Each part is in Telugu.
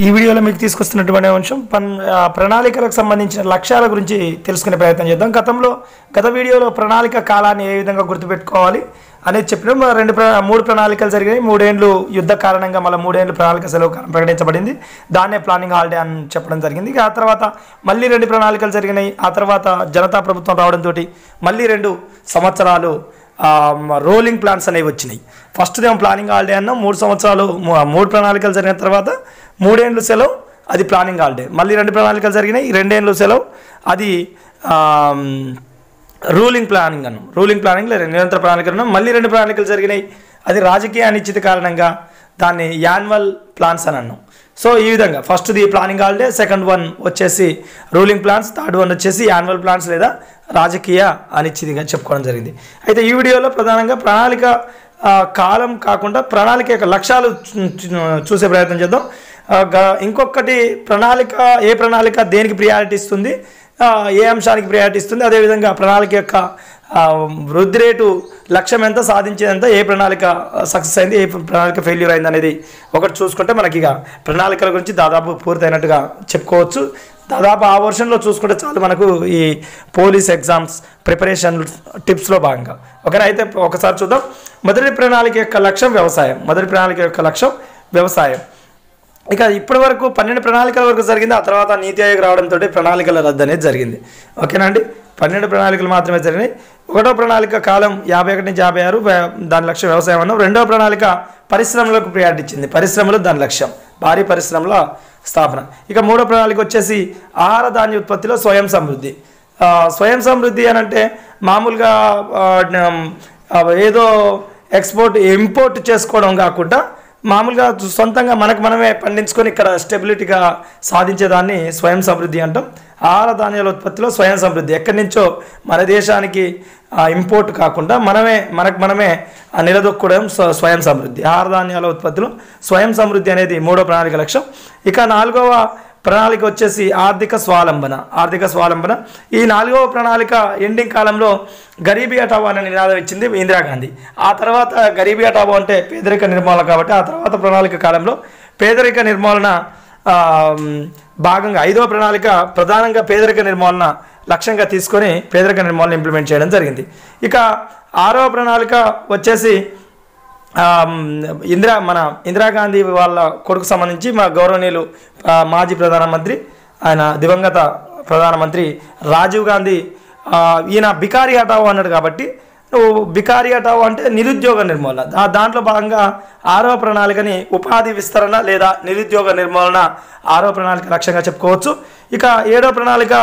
ఈ వీడియోలో మీకు తీసుకొస్తున్నటువంటి అంశం ప్రణాళికలకు సంబంధించిన లక్ష్యాల గురించి తెలుసుకునే ప్రయత్నం చేద్దాం. గత వీడియోలో ప్రణాళిక కాలాన్ని ఏ విధంగా గుర్తుపెట్టుకోవాలి అనేది చెప్పినాం. 3 ప్రణాళికలు జరిగాయి. 3 ఏళ్ళు యుద్ధ కారణంగా మళ్ళీ 3 ఏళ్ళు ప్రణాళిక సెలవు ప్రకటించబడింది. దాన్నే ప్లానింగ్ హాలిడే అని చెప్పడం జరిగింది. ఆ తర్వాత మళ్ళీ 2 ప్రణాళికలు జరిగినాయి. ఆ తర్వాత జనతా ప్రభుత్వం రావడంతో మళ్ళీ 2 సంవత్సరాలు రోలింగ్ ప్లాన్స్ అనేవి వచ్చినాయి. ఫస్ట్ ఏమో ప్లానింగ్ హాలిడే అన్నాం. 3 సంవత్సరాలు 3 ప్రణాళికలు జరిగిన తర్వాత 3 ఏళ్ళు సెలవు, అది ప్లానింగ్ హాలిడే. మళ్ళీ 2 ప్రణాళికలు జరిగినాయి. 2 ఏళ్ళు సెలవు, అది రూలింగ్ ప్లానింగ్ అన్నాం. రూలింగ్ ప్లానింగ్ నిరంతర ప్రణాళికలు అన్నాం. మళ్ళీ 2 ప్రణాళికలు జరిగినాయి. అది రాజకీయ అనిశ్చిత కారణంగా దాన్ని యాన్యువల్ ప్లాన్స్ అని అన్నాం. సో ఈ విధంగా ఫస్ట్ది ప్లానింగ్ హాలిడే, సెకండ్ వన్ వచ్చేసి రూలింగ్ ప్లాన్స్, థర్డ్ వన్ వచ్చేసి యాన్యువల్ ప్లాన్స్ లేదా రాజకీయ అనిశ్చితిగా చెప్పుకోవడం జరిగింది. అయితే ఈ వీడియోలో ప్రధానంగా ప్రణాళిక కాలం కాకుండా ప్రణాళిక యొక్క లక్ష్యాలు చూసే ప్రయత్నం చేద్దాం. ఇంకొకటి ఏ ప్రణాళిక దేనికి ప్రియారిటీ ఇస్తుంది, ఏ అంశానికి ప్రియారిటీ ఇస్తుంది, అదేవిధంగా ప్రణాళిక యొక్క వృద్ధి రేటు లక్ష్యం ఎంత, సాధించేదంతా, ఏ ప్రణాళిక సక్సెస్ అయింది, ఏ ప్రణాళిక ఫెయిల్యూర్ అయింది అనేది ఒకటి చూసుకుంటే మనకి ఇక ప్రణాళికల గురించి దాదాపు పూర్తయినట్టుగా చెప్పుకోవచ్చు. దాదాపు ఆ వర్షన్లో చూసుకుంటే చాలు మనకు ఈ పోలీస్ ఎగ్జామ్స్ ప్రిపరేషన్ టిప్స్లో భాగంగా. ఓకేనా, అయితే ఒకసారి చూద్దాం. మొదటి ప్రణాళిక యొక్క లక్ష్యం వ్యవసాయం. ఇక ఇప్పటి వరకు 12 ప్రణాళికల వరకు జరిగింది. ఆ తర్వాత నీతి ఆయోగ్ రావడంతో ప్రణాళికల రద్దు అనేది జరిగింది. ఓకేనా అండి, 12 ప్రణాళికలు మాత్రమే జరిగినాయి. 1వ ప్రణాళిక కాలం 51 నుంచి 56, దాని లక్ష్యం వ్యవసాయం అన్నాం. 2వ ప్రణాళిక పరిశ్రమలకు ప్రియారిటీ ఇచ్చింది. పరిశ్రమలు దాని లక్ష్యం, భారీ పరిశ్రమల స్థాపన. ఇక 3వ ప్రణాళిక వచ్చేసి ఆహార ధాన్య ఉత్పత్తిలో స్వయం సమృద్ధి అని అంటే మామూలుగా ఏదో ఇంపోర్ట్ చేసుకోవడం కాకుండా మామూలుగా సొంతంగా మనమే పండించుకొని ఇక్కడ స్టెబిలిటీగా సాధించేదాన్ని స్వయం సమృద్ధి అంటాం. ఆహార ధాన్యాల ఉత్పత్తిలో స్వయం సమృద్ధి, ఎక్కడి నుంచో మన దేశానికి ఇంపోర్ట్ కాకుండా మనమే నిలదొక్కడం స్వయం సమృద్ధి. ఆహార ధాన్యాల ఉత్పత్తిలో స్వయం సమృద్ధి అనేది 3వ ప్రణాళిక లక్ష్యం. ఇక 4వ ప్రణాళిక వచ్చేసి ఆర్థిక స్వావలంబన. ఈ 4వ ప్రణాళిక ఎండింగ్ కాలంలో గరీబీ హఠావో అనే నినాదం ఇచ్చింది ఇందిరాగాంధీ. ఆ తర్వాత గరీబీ హఠావో అంటే పేదరిక నిర్మూలన కాబట్టి ఆ తర్వాత ప్రణాళిక కాలంలో పేదరిక నిర్మూలన భాగంగా 5వ ప్రణాళిక ప్రధానంగా పేదరిక నిర్మూలన లక్ష్యంగా తీసుకొని పేదరిక నిర్మూలన ఇంప్లిమెంట్ చేయడం జరిగింది. ఇక 6వ ప్రణాళిక వచ్చేసి ఇందిరాగాంధీ వాళ్ళ కొడుకు సంబంధించి మా గౌరవనీయులు మాజీ ప్రధానమంత్రి, ఆయన దివంగత ప్రధానమంత్రి రాజీవ్ గాంధీ, ఈయన బికారీ హఠావో అన్నాడు కాబట్టి బికారీ హఠావో అంటే నిరుద్యోగ నిర్మూలన. దాంట్లో భాగంగా 6వ ప్రణాళికని ఉపాధి విస్తరణ లేదా నిరుద్యోగ నిర్మూలన 6వ ప్రణాళిక లక్ష్యంగా చెప్పుకోవచ్చు. ఇక 7వ ప్రణాళిక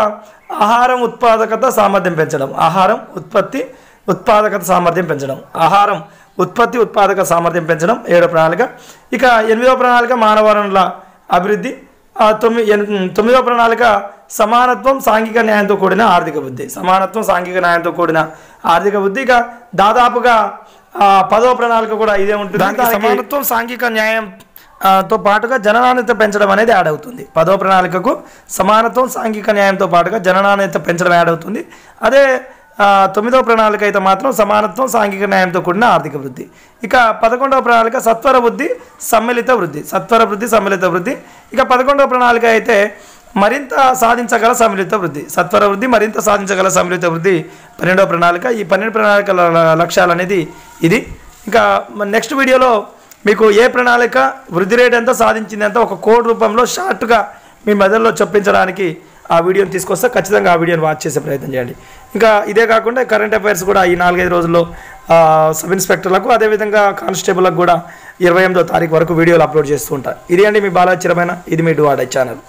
ఆహారం ఉత్పాదక సామర్థ్యం పెంచడం. ఆహారం ఉత్పత్తి ఉత్పాదక సామర్థ్యం పెంచడం 7వ ప్రణాళిక. ఇక 8వ ప్రణాళిక మానవ వనరుల అభివృద్ధి. 9వ ప్రణాళిక సమానత్వం సాంఘిక న్యాయంతో కూడిన ఆర్థిక వృద్ధి. ఇక దాదాపుగా 10వ ప్రణాళిక కూడా ఇదే ఉంటుంది. సమానత్వం సాంఘిక న్యాయంతో పాటుగా జననాణ్యత పెంచడం అనేది యాడ్ అవుతుంది. 10వ ప్రణాళికకు సమానత్వం సాంఘిక న్యాయంతో పాటుగా జననాణ్యత పెంచడం యాడ్ అవుతుంది. అదే 9వ ప్రణాళిక అయితే మాత్రం సమానత్వం సాంఘిక న్యాయంతో కూడిన ఆర్థిక వృద్ధి. ఇక 11వ ప్రణాళిక సత్వర వృద్ధి సమ్మిళిత వృద్ధి. ఇక 11వ ప్రణాళిక అయితే మరింత సాధించగల సమ్మిళిత వృద్ధి. 12వ ప్రణాళిక. ఈ 12 ప్రణాళికల లక్ష్యాలు అనేది ఇది. ఇంకా నెక్స్ట్ వీడియోలో మీకు ఏ ప్రణాళిక వృద్ధి రేట్ ఎంత, సాధించింది ఎంత ఒక కోడ్ రూపంలో షార్ట్గా మీ మెదడులో చొప్పించడానికి ఆ వీడియోని తీసుకొస్తే ఖచ్చితంగా ఆ వీడియోని వాచ్ చేసే ప్రయత్నం చేయండి. ఇంకా ఇదే కాకుండా కరెంట్ అఫైర్స్ కూడా ఈ 4-5 రోజుల్లో సబ్ ఇన్స్పెక్టర్లకు అదేవిధంగా కానిస్టేబుల్లకు కూడా 28వ తారీఖు వరకు వీడియోలు అప్లోడ్ చేస్తూ ఉంటారు. ఇది అండి మీ బాలాజీ చిరమైన, ఇది మీ డూ ఆర్ డై ఛానల్.